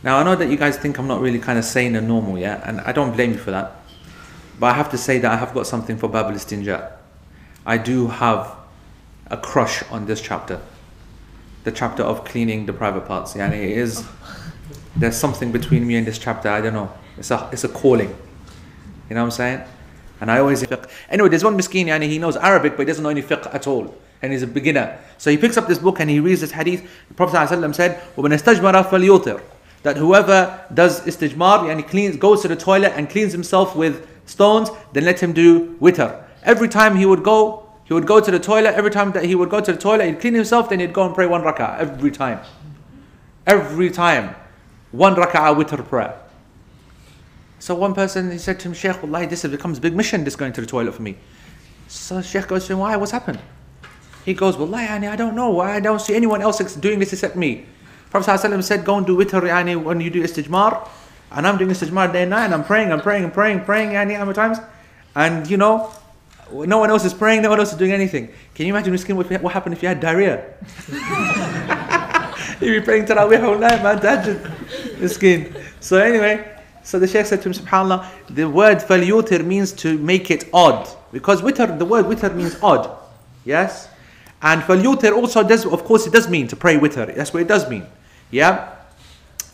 Now I know that you guys think I'm not really kind of sane and normal, yeah, and I don't blame you for that. But I have to say that I have got something for Bab al-Istinjā. I do have a crush on this chapter, the chapter of cleaning the private parts. Yani it is, there's something between me and this chapter. I don't know. It's a calling. You know what I'm saying? And I always fiqh. Anyway, there's one miskin, yani he knows Arabic, but he doesn't know any fiqh at all, and he's a beginner. So he picks up this book and he reads this hadith. The Prophet ﷺ said, وَمَنْ اسْتَجْمَرَ فَلْيُوتِرْ, that whoever does istijmar, yani goes to the toilet and cleans himself with stones, then let him do witr. Every time he would go to the toilet. Every time that he would go to the toilet, he'd clean himself, then he'd go and pray 1 rak'ah. Every time. 1 rak'ah witr prayer. So one person, he said to him, Shaykh, wallahi, this becomes a big mission, this going to the toilet for me. So Shaykh goes to him, why? What's happened? He goes, wallahi, I don't know. I don't see anyone else doing this except me. Prophet ﷺ said, go and do witr when you do istijmar. And I'm doing istijmar day and night, and I'm praying how many times? And you know, no one else is praying, no one else is doing anything. Can you imagine what happened if you had diarrhea? You'd be praying Taraweeh all night, man, tahajjud. Miskin. So anyway, so the Shaykh said to him, subhanAllah, the word falyutir means to make it odd. Because witr, the word witr means odd. Yes? And falyutir also does, of course it does mean to pray witr. That's what it does mean. Yeah?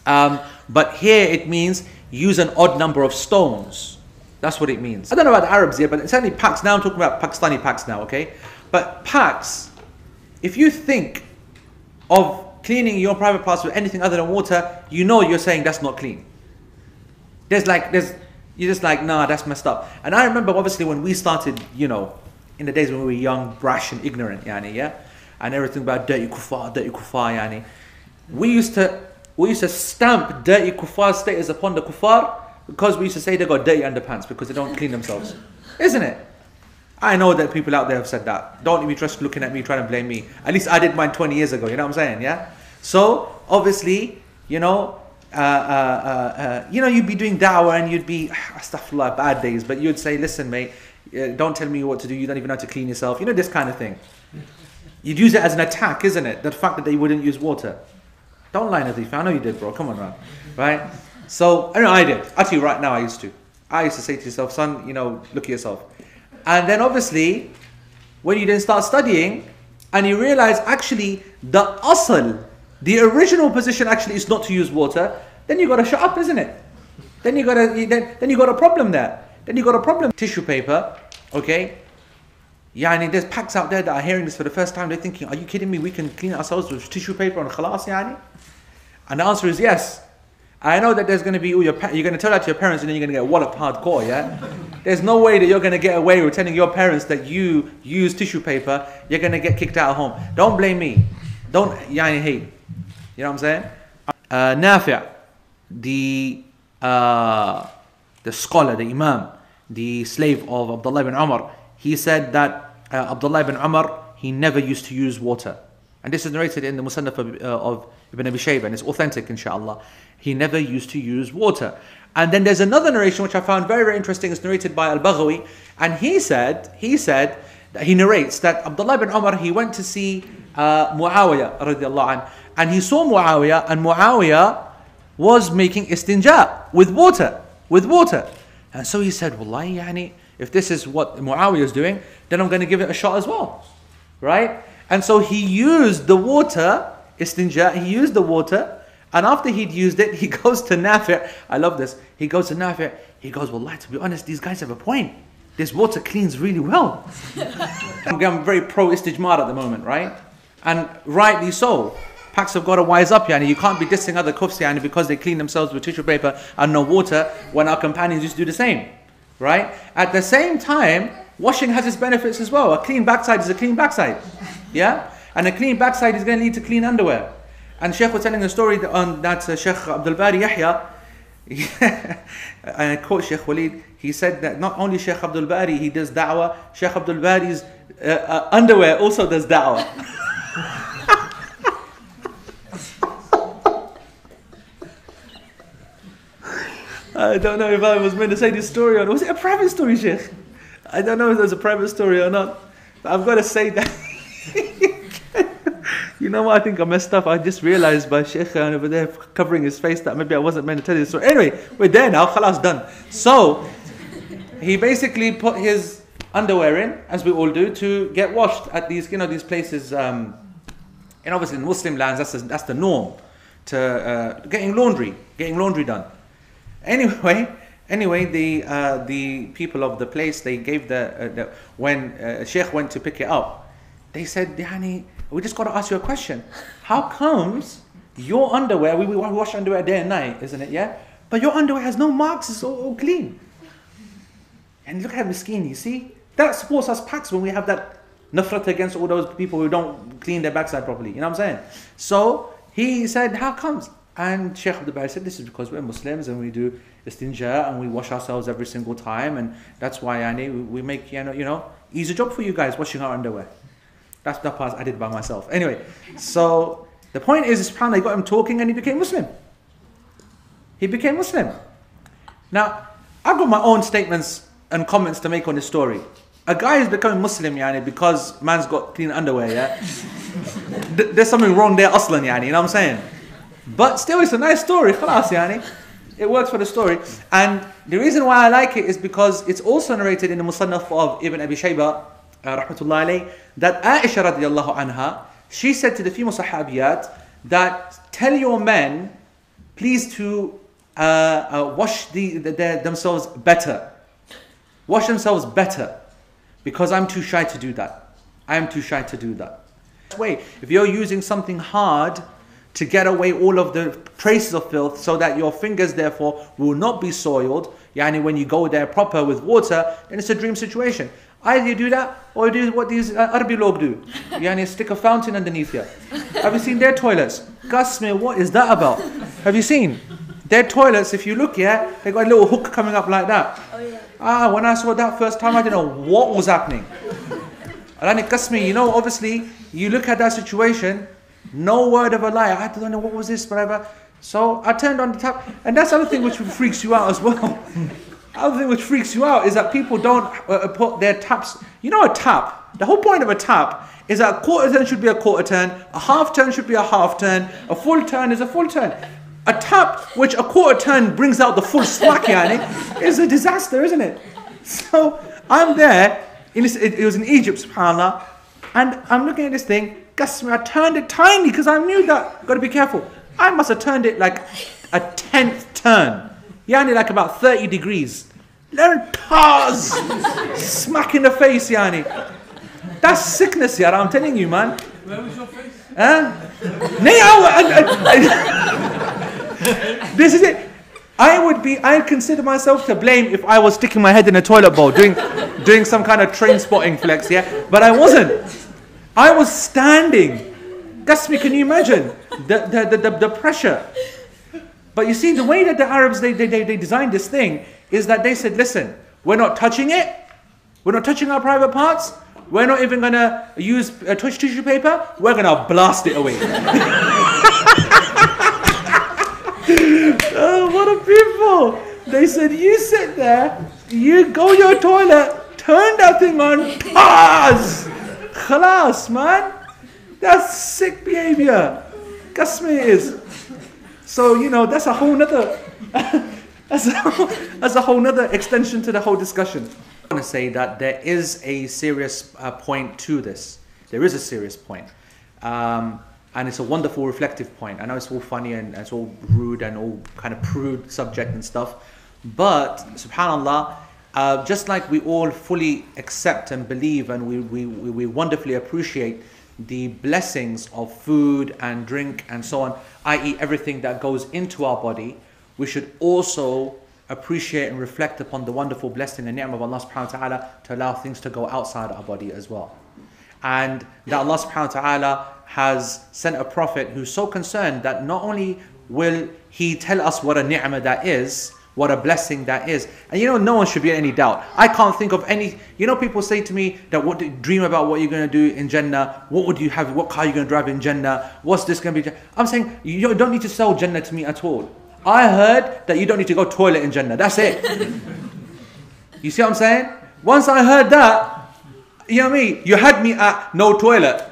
But here it means use an odd number of stones. That's what it means. I don't know about the Arabs here, but it's certainly packs. Now I'm talking about Pakistani packs now, okay? But packs, if you think of cleaning your private parts with anything other than water, you know you're saying that's not clean. You're just like, nah, that's messed up. And I remember obviously when we started, you know, in the days when we were young, brash and ignorant, yani, yeah? And everything about dirty kuffar, yani. We used to stamp dirty kuffar status upon the kuffar because we used to say they got dirty underpants because they don't clean themselves. Isn't it? I know that people out there have said that. Don't even trust looking at me trying to blame me. At least I did mine 20 years ago, you know what I'm saying, yeah? So, obviously, you know, you'd be doing da'wah and you'd be, astaghfirullah, bad days, but you'd say, listen mate, don't tell me what to do, you don't even know how to clean yourself, you know, this kind of thing. You'd use it as an attack, isn't it? The fact that they wouldn't use water. Don't lie, Nadif, I know you did, bro, come on, man. Right? So, I know I did. Actually, right now I used to say to yourself, son, you know, look at yourself. And then obviously, when you then start studying, and you realize actually the asl, the original position actually is not to use water, then you got to shut up, isn't it? Then you got a problem there. Then you got a problem. Tissue paper, okay? Yani there's packs out there that are hearing this for the first time. They're thinking, are you kidding me? We can clean ourselves with tissue paper and khalas, yani? And the answer is yes. I know that there's going to be, you're going to tell that to your parents and then you're going to get walloped hardcore, yeah? There's no way that you're going to get away with telling your parents that you use tissue paper. You're going to get kicked out of home. Don't blame me. Don't, yani, hate. You know what I'm saying? Nafi', the scholar, the imam, the slave of Abdullah ibn Umar, he said that Abdullah ibn Umar, he never used to use water. And this is narrated in the Musannaf of Ibn Abi Shaybah, and it's authentic, inshallah. He never used to use water. And then there's another narration which I found very, very interesting. It's narrated by Al-Baghawi, and he said that he narrates that Abdullah ibn Umar, he went to see Muawiyah radiallahu anhu, and he saw Muawiyah, and Muawiyah was making istinjā with water. And so he said, Wallahi, yani, if this is what Muawiyah is doing, then I'm going to give it a shot as well. Right? And so he used the water, istinjā, he used the water, and after he'd used it, he goes to Nafi'. I love this. He goes to Nafi'. He goes, Wallahi, to be honest, these guys have a point. This water cleans really well. I'm very pro istijmar at the moment, right? And rightly so. Packs have got to wise up, yani. You can't be dissing other kufs, yani, because they clean themselves with tissue paper and no water when our companions used to do the same. Right? At the same time, washing has its benefits as well. A clean backside is a clean backside. Yeah? And a clean backside is going to lead to clean underwear. And Shaykh was telling a story on that Shaykh Abdul Bari Yahya, and I quote Shaykh Walid, he said that not only Shaykh Abdul Bari, he does da'wah, Shaykh Abdul Bari's underwear also does da'wah. I don't know if I was meant to say this story or not. Was it a private story, Shaykh? I don't know if it was a private story or not. But I've got to say that. You know what? I think I messed up. I just realized by Sheikh over there covering his face that maybe I wasn't meant to tell you this story. Anyway, we're there now. Khalas, done. So, he basically put his underwear in, as we all do, to get washed at these, these places. And obviously in Muslim lands, that's the norm. To getting laundry done. Anyway, the people of the place, they gave when Sheikh went to pick it up, they said, Yani, we just got to ask you a question. How comes your underwear, we wash underwear day and night, isn't it, yeah? But your underwear has no marks, it's all clean. And look at Miskeen, you see? That supports us packs when we have that nafrat against all those people who don't clean their backside properly. You know what I'm saying? So, he said, how comes? And Shaykh Abdul Bari said, this is because we're Muslims and we do istinjā and we wash ourselves every single time, and that's why we make, easy job for you guys washing our underwear. That's the part I did by myself. Anyway, so the point is, subhanAllah, he got him talking and he became Muslim. He became Muslim. Now, I've got my own statements and comments to make on this story. A guy is becoming Muslim, because man's got clean underwear, yeah? There's something wrong there, aslan, you know what I'm saying? But still, it's a nice story, khalas, It works for the story. And the reason why I like it is because it's also narrated in the Musannaf of Ibn Abi Shayba, rahmatullah alayh, that Aisha radiallahu anha, she said to the female sahabiyat that tell your men, please to wash themselves better. Wash themselves better. Because I'm too shy to do that. I am too shy to do that. Way, if you're using something hard to get away all of the traces of filth so that your fingers therefore will not be soiled, when you go there proper with water, then it's a dream situation. Either you do that or you do what these Arabi log do. Stick a fountain underneath here. Have you seen their toilets? Qasme, what is that about? Have you seen? Their toilets, if you look here, they got a little hook coming up like that. Oh, yeah. When I saw that first time, I didn't know what was happening. Qasme, obviously, you look at that situation, no word of a lie. I don't know what was this, whatever. So I turned on the tap, and that's the other thing which freaks you out as well. Other thing which freaks you out is that people don't put their taps. A tap. The whole point of a tap is that a quarter turn should be a quarter turn, a half turn should be a half turn, a full turn is a full turn. A tap which a quarter turn brings out the full slack, is a disaster, isn't it? So I'm there. It was in Egypt, subhanAllah, and I'm looking at this thing. I turned it tiny because I knew that. Got to be careful. I must have turned it like a 10th turn. Like about 30 degrees. Learn tars! Smack in the face, That's sickness, I'm telling you, man. Where was your face? This is it. I'd consider myself to blame if I was sticking my head in a toilet bowl, doing some kind of train spotting flex, But I wasn't. I was standing. Gasmi, can you imagine? The pressure. But you see, the way that the Arabs, they designed this thing is that they said, listen, we're not touching it. We're not touching our private parts. We're not even going to use tissue paper. We're going to blast it away. Oh, what a people. They said, you sit there, you go your toilet, turn that thing on, pause. Khalas, man. That's sick behavior. Qasmi is. So, that's a whole nother that's a whole nother extension to the whole discussion. I want to say that there is a serious point to this. There is a serious point. And it's a wonderful reflective point. I know it's all funny and it's all rude and all kind of prude subject and stuff. But, subhanAllah, just like we all fully accept and believe and we wonderfully appreciate the blessings of food and drink and so on, i.e. everything that goes into our body, we should also appreciate and reflect upon the wonderful blessing and ni'mah of Allah subhanahu wa ta'ala to allow things to go outside our body as well. And that Allah subhanahu wa ta'ala has sent a prophet who's so concerned that not only will he tell us what a ni'mah that is, what a blessing that is. And no one should be in any doubt. I can't think of any, people say to me that dream about what you're going to do in Jannah, what would you have, what car you're going to drive in Jannah, what's this going to be. I'm saying, you don't need to sell Jannah to me at all. I heard that you don't need to go toilet in Jannah, that's it. You see what I'm saying? Once I heard that, you had me at no toilet.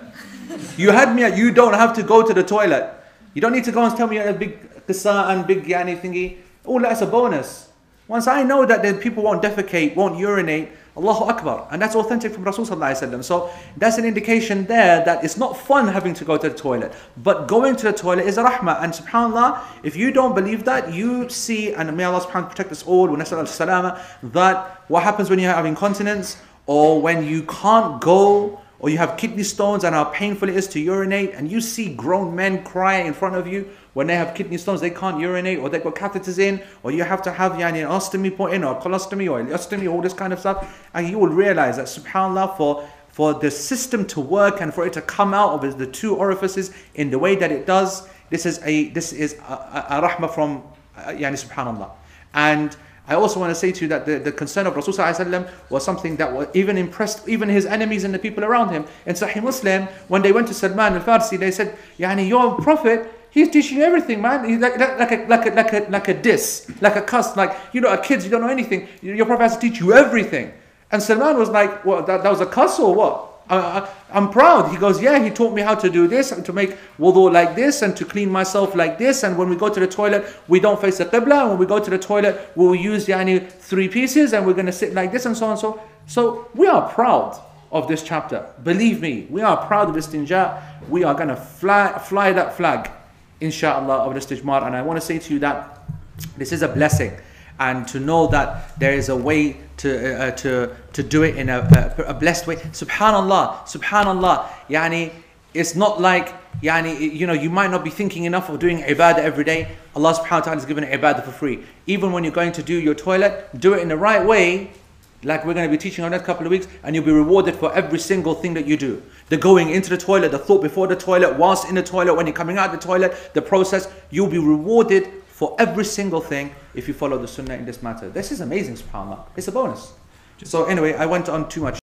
You had me at you don't have to go to the toilet. You don't need to go and tell me a big qissa and big yani thingy. Oh, that's a bonus. Once I know that the people won't defecate, won't urinate, Allahu Akbar. And that's authentic from Rasul sallallahu alaihi wasallam. So that's an indication there that it's not fun having to go to the toilet. But going to the toilet is a rahmah. And subhanAllah, if you don't believe that, you see, and may Allah subhanahu wa ta'ala protect us all, that what happens when you have incontinence, or when you can't go, or you have kidney stones and how painful it is to urinate, and you see grown men crying in front of you when they have kidney stones, they can't urinate, or they've got catheters in, or you have to have an ostomy put in, or colostomy, or ileostomy, all this kind of stuff, and you will realize that subhanAllah, for the system to work and for it to come out of the two orifices in the way that it does, this is a rahmah from subhanAllah. And I also want to say to you that the concern of Rasulullah was something that was even impressed even his enemies and the people around him. In Sahih Muslim, when they went to Salman al-Farsi, they said, your prophet, he's teaching you everything, man. He's like a diss, like a cuss, like, kids, you don't know anything. Your prophet has to teach you everything. And Salman was like, what, that was a cuss or what? I'm proud. He goes, yeah, he taught me how to do this and to make wudu like this and to clean myself like this. And when we go to the toilet, we don't face the qibla. And when we go to the toilet, we'll use 3 pieces and we're going to sit like this and so on. So we are proud of this chapter. Believe me, we are proud of Istinjā. We are going to fly that flag, inshallah, of Istijmar. And I want to say to you that this is a blessing. And to know that there is a way to do it in a blessed way. Subhanallah. It's not like, you might not be thinking enough of doing ibadah every day. Allah subhanahu wa ta'ala has given ibadah for free. Even when you're going to do your toilet, do it in the right way, like we're going to be teaching on the next couple of weeks, and you'll be rewarded for every single thing that you do. The going into the toilet, the thought before the toilet, whilst in the toilet, when you're coming out of the toilet, the process, you'll be rewarded for every single thing if you follow the sunnah in this matter. This is amazing, subhanAllah. It's a bonus. So anyway, I went on too much.